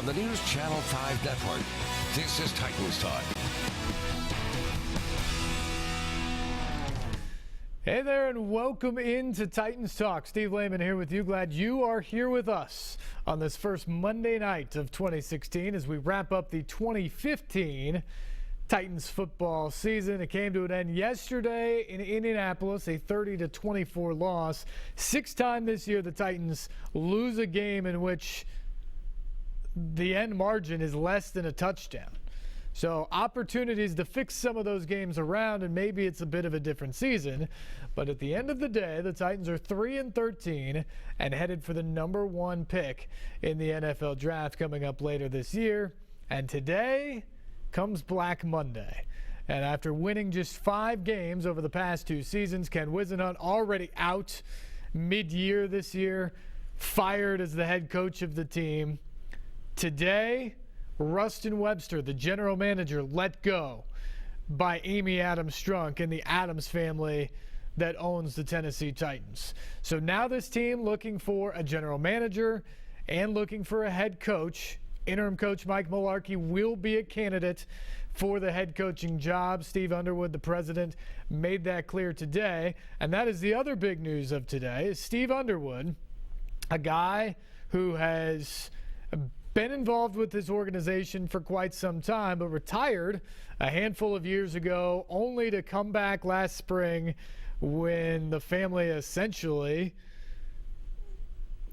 on the News Channel 5 network. This is Titans Talk. Hey there, and welcome into Titans Talk. Steve Lehman here with you. Glad you are here with us on this first Monday night of 2016 as we wrap up the 2015 Titans football season. It came to an end yesterday in Indianapolis, a 30-24 loss. Sixth time this year the Titans lose a game in which the end margin is less than a touchdown. So opportunities to fix some of those games around, and maybe it's a bit of a different season. But at the end of the day, the Titans are 3-13 and headed for the number one pick in the NFL draft coming up later this year. And today comes Black Monday. And after winning just 5 games over the past 2 seasons, Ken Whisenhunt already out mid-year this year, fired as the head coach of the team. Today, Rustin Webster, the general manager, let go by Amy Adams Strunk and the Adams family that owns the Tennessee Titans. So now this team looking for a general manager and looking for a head coach. Interim coach Mike Mularkey will be a candidate for the head coaching job. Steve Underwood, the president, made that clear today. And that is the other big news of today. Is Steve Underwood, a guy who has been involved with this organization for quite some time, but retired a handful of years ago, only to come back last spring when the family essentially,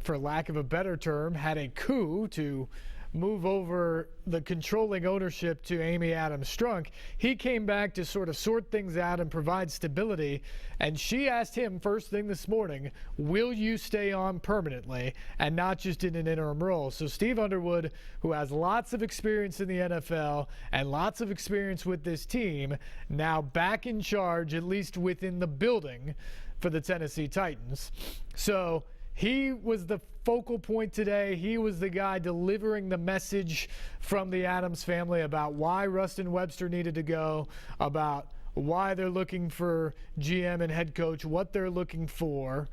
for lack of a better term, had a coup to move over the controlling ownership to Amy Adams Strunk. He came back to sort of sort things out and provide stability, and she asked him first thing this morning, will you stay on permanently and not just in an interim role? So Steve Underwood, who has lots of experience in the NFL and lots of experience with this team, now back in charge, at least within the building, for the Tennessee Titans. So he was the focal point today. He was the guy delivering the message from the Adams family about why Rustin Webster needed to go, about why they're looking for GM and head coach, what they're looking for,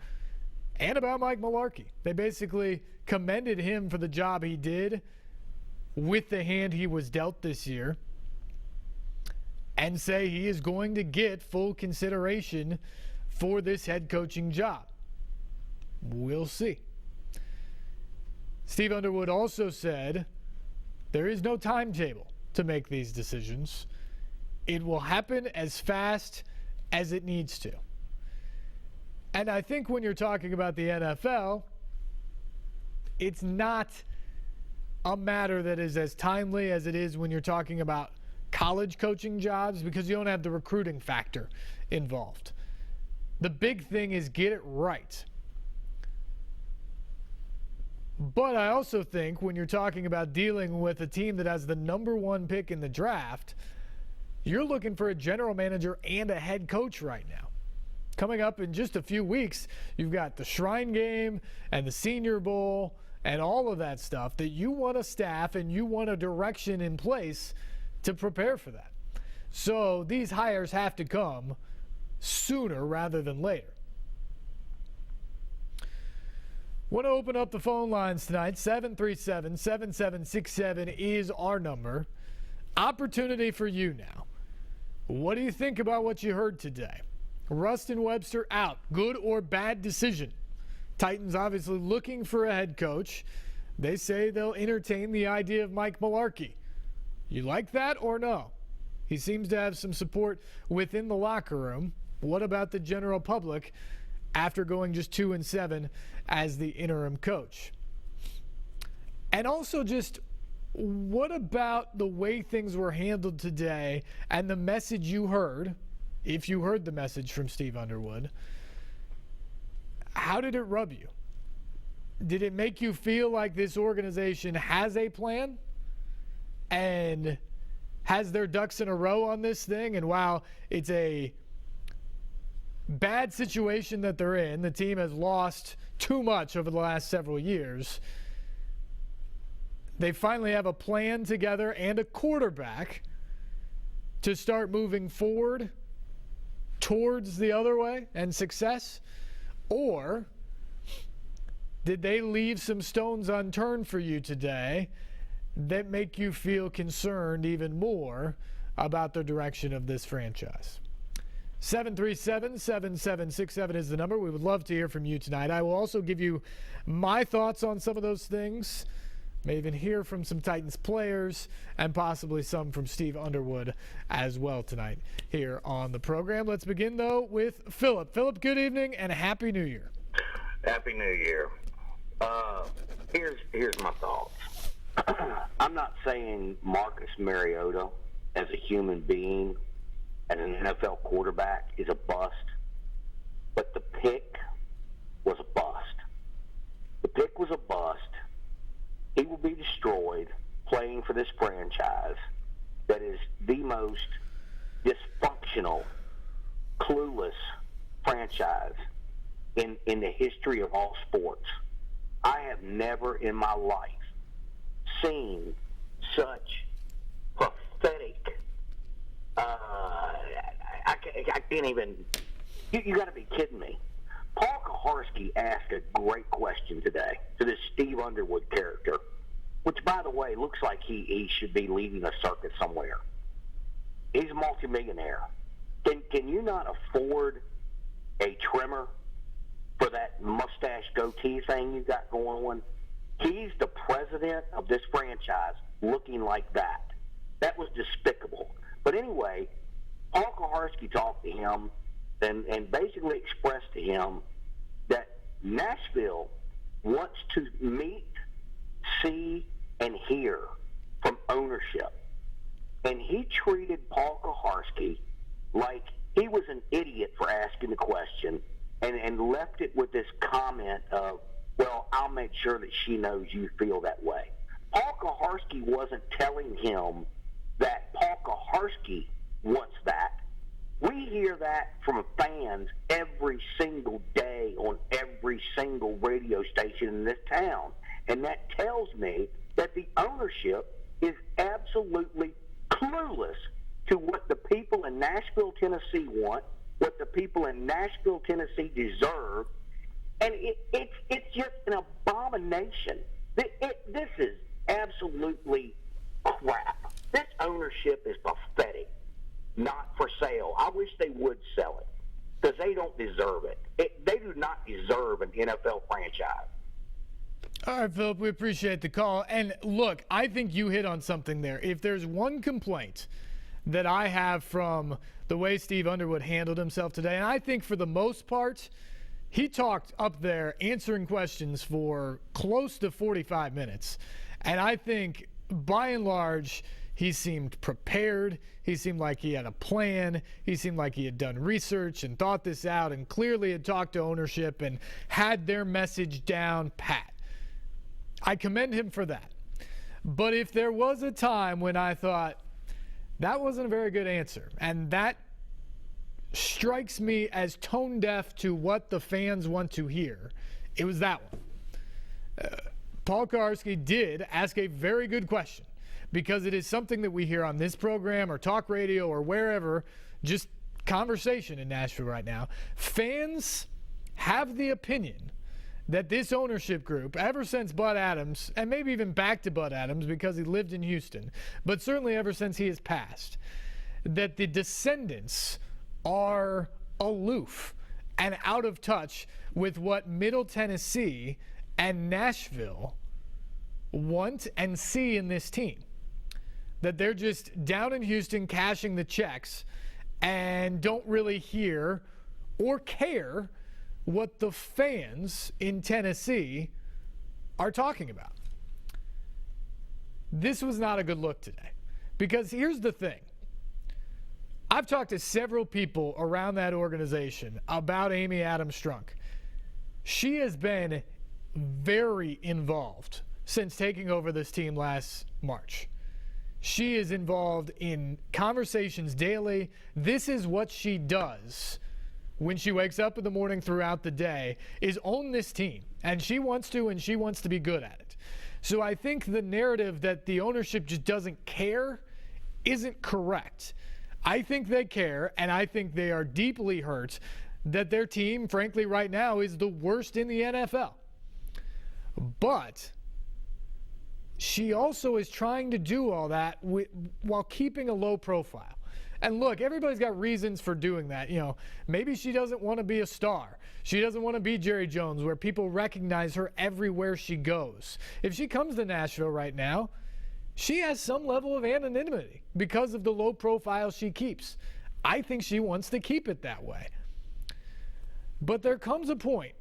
and about Mike Mularkey. They basically commended him for the job he did with the hand he was dealt this year and say he is going to get full consideration for this head coaching job. We'll see. Steve Underwood also said there is no timetable to make these decisions. It will happen as fast as it needs to. And I think when you're talking about the NFL, it's not a matter that is as timely as it is when you're talking about college coaching jobs, because you don't have the recruiting factor involved. The big thing is get it right. But I also think when you're talking about dealing with a team that has the number one pick in the draft, you're looking for a general manager and a head coach right now. Coming up in just a few weeks, you've got the Shrine Game and the Senior Bowl and all of that stuff that you want a staff and you want a direction in place to prepare for that. So these hires have to come sooner rather than later. Want to open up the phone lines tonight. 737-7767 is our number. Opportunity for you now. What do you think about what you heard today? Rustin Webster out. Good or bad decision? Titans obviously looking for a head coach. They say they'll entertain the idea of Mike Mularkey. You like that or no? He seems to have some support within the locker room. What about the general public after going just 2-7 as the interim coach? And also just what about the way things were handled today and the message you heard, if you heard the message from Steve Underwood? How did it rub you? Did it make you feel like this organization has a plan and has their ducks in a row on this thing? And while it's a bad situation that they're in, the team has lost too much over the last several years, they finally have a plan together and a quarterback to start moving forward towards the other way and success? Or did they leave some stones unturned for you today that make you feel concerned even more about the direction of this franchise. 737-7767 is the number. We would love to hear from you tonight. I will also give you my thoughts on some of those things. May even hear from some Titans players and possibly some from Steve Underwood as well tonight here on the program. Let's begin, though, with Phillip. Phillip, good evening and Happy New Year. Happy New Year. Here's my thoughts. I'm not saying Marcus Mariota as a human being, as an NFL quarterback, is a bust, but the pick was a bust. The pick was a bust. He will be destroyed playing for this franchise that is the most dysfunctional, clueless franchise in the history of all sports. I have never in my life seen such pathetic, I can't even, you got to be kidding me. Paul Kaharski asked a great question today to this Steve Underwood character, which, by the way, looks like he should be leading a circus somewhere. He's a multimillionaire. Can you not afford a trimmer for that mustache goatee thing you got going on? He's the president of this franchise looking like that. That was despicable. But anyway, Paul Kaharski talked to him and basically expressed to him that Nashville wants to meet, see, and hear from ownership. And he treated Paul Kaharski like he was an idiot for asking the question and left it with this comment of, well, I'll make sure that she knows you feel that way. Paul Kaharski wasn't telling him that Paul Kaharski wants that. We hear that from fans every single day on every single radio station in this town. And that tells me that the ownership is absolutely clueless to what the people in Nashville, Tennessee want, what the people in Nashville, Tennessee deserve. And it's just an abomination. This is absolutely crap. This ownership is pathetic. Not for sale. I wish they would sell it because they don't deserve it. They do not deserve an NFL franchise. All right, Phillip, we appreciate the call. And look, I think you hit on something there. If there's one complaint that I have from the way Steve Underwood handled himself today, and I think for the most part, he talked up there answering questions for close to 45 minutes. And I think, by and large, he seemed prepared. He seemed like he had a plan. He seemed like he had done research and thought this out and clearly had talked to ownership and had their message down pat. I commend him for that. But if there was a time when I thought that wasn't a very good answer, and that strikes me as tone deaf to what the fans want to hear, it was that one. Paul Kaharski did ask a very good question, because it is something that we hear on this program or talk radio or wherever, just conversation in Nashville right now. Fans have the opinion that this ownership group, ever since Bud Adams, and maybe even back to Bud Adams because he lived in Houston, but certainly ever since he has passed, that the descendants are aloof and out of touch with what Middle Tennessee and Nashville want and see in this team. That they're just down in Houston cashing the checks and don't really hear or care what the fans in Tennessee are talking about. This was not a good look today. Because here's the thing. I've talked to several people around that organization about Amy Adams-Strunk. She has been very involved since taking over this team last March. She is involved in conversations daily. This is what she does when she wakes up in the morning throughout the day, is own this team. And she wants to, and she wants to be good at it. So I think the narrative that the ownership just doesn't care isn't correct. I think they care, and I think they are deeply hurt that their team, frankly, right now is the worst in the NFL. But she also is trying to do all that while keeping a low profile. And look, everybody's got reasons for doing that. You know, maybe she doesn't want to be a star. She doesn't want to be Jerry Jones, where people recognize her everywhere she goes. If she comes to Nashville right now, she has some level of anonymity because of the low profile she keeps. I think she wants to keep it that way. But there comes a point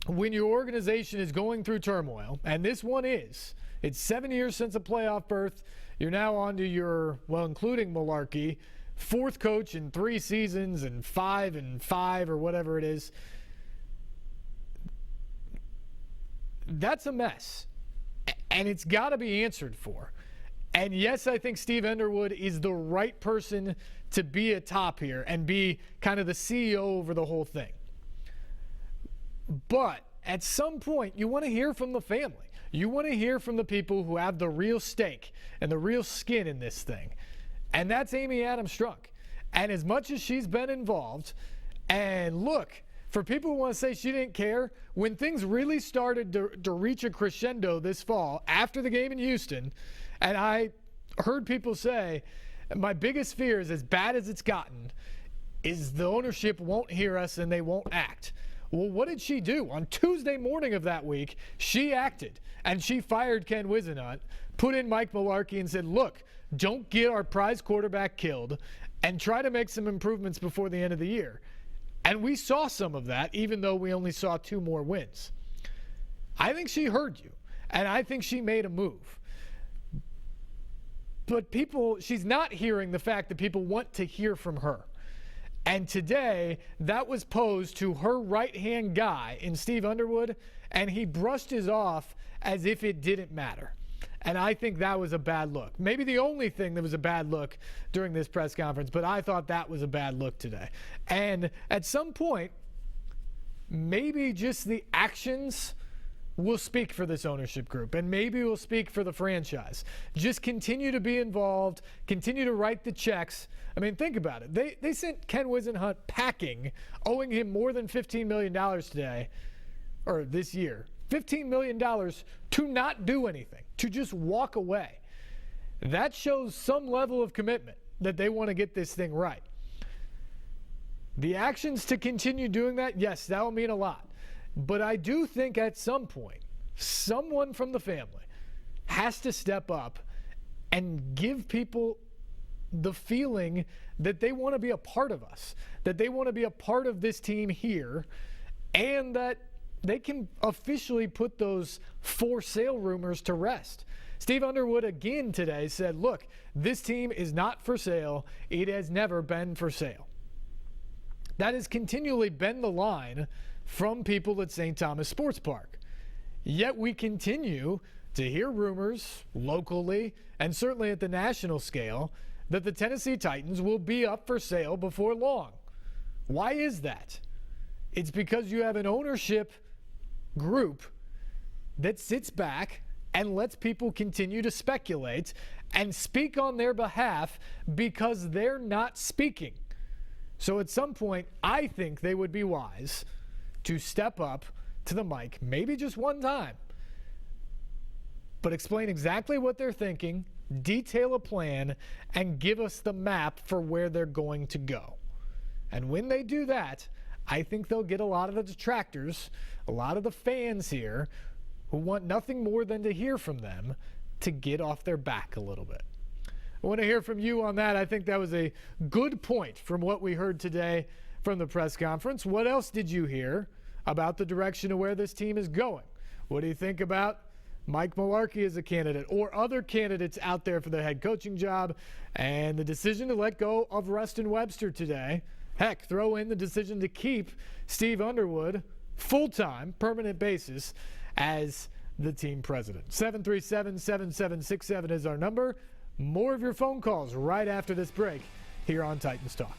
when your organization is going through turmoil, and this one is. It's 7 years since a playoff berth. You're now on to your, well, including Malarkey, fourth coach in 3 seasons and 5 and 5 or whatever it is. That's a mess, and it's got to be answered for. And yes, I think Steve Underwood is the right person to be atop here and be kind of the CEO over the whole thing. But at some point, you want to hear from the family. You want to hear from the people who have the real stake and the real skin in this thing. And that's Amy Adams Strunk. And as much as she's been involved, and look, for people who want to say she didn't care, when things really started to reach a crescendo this fall after the game in Houston, and I heard people say, my biggest fear is, as bad as it's gotten, is the ownership won't hear us and they won't act. Well, what did she do? On Tuesday morning of that week, she acted, and she fired Ken Whisenhunt, put in Mike Malarkey, and said, look, don't get our prize quarterback killed, and try to make some improvements before the end of the year. And we saw some of that, even though we only saw 2 more wins. I think she heard you, and I think she made a move. But she's not hearing the fact that people want to hear from her. And today, that was posed to her right-hand guy in Steve Underwood, and he brushed his off as if it didn't matter. And I think that was a bad look. Maybe the only thing that was a bad look during this press conference, but I thought that was a bad look today. And at some point, maybe just the actions will speak for this ownership group, and maybe will speak for the franchise. Just continue to be involved, continue to write the checks. I mean, think about it. They sent Ken Whisenhunt packing, owing him more than $15 million today, or this year. $15 million to not do anything, to just walk away. That shows some level of commitment that they want to get this thing right. The actions to continue doing that, yes, that will mean a lot. But I do think at some point, someone from the family has to step up and give people the feeling that they want to be a part of us, that they want to be a part of this team here, and that they can officially put those for sale rumors to rest. Steve Underwood again today said, look, this team is not for sale. It has never been for sale. That has continually been the line from people at St. Thomas Sports Park. Yet we continue to hear rumors locally and certainly at the national scale that the Tennessee Titans will be up for sale before long. Why is that? It's because you have an ownership group that sits back and lets people continue to speculate and speak on their behalf because they're not speaking. So at some point, I think they would be wise to step up to the mic, maybe just one time, but explain exactly what they're thinking, detail a plan, and give us the map for where they're going to go. And when they do that, I think they'll get a lot of the detractors, a lot of the fans here who want nothing more than to hear from them to get off their back a little bit. I want to hear from you on that. I think that was a good point from what we heard today from the press conference. What else did you hear about the direction of where this team is going? What do you think about Mike Malarkey as a candidate or other candidates out there for the head coaching job and the decision to let go of Rustin Webster today? Heck, throw in the decision to keep Steve Underwood full-time, permanent basis as the team president. 737-7767 is our number. More of your phone calls right after this break here on Titans Talk.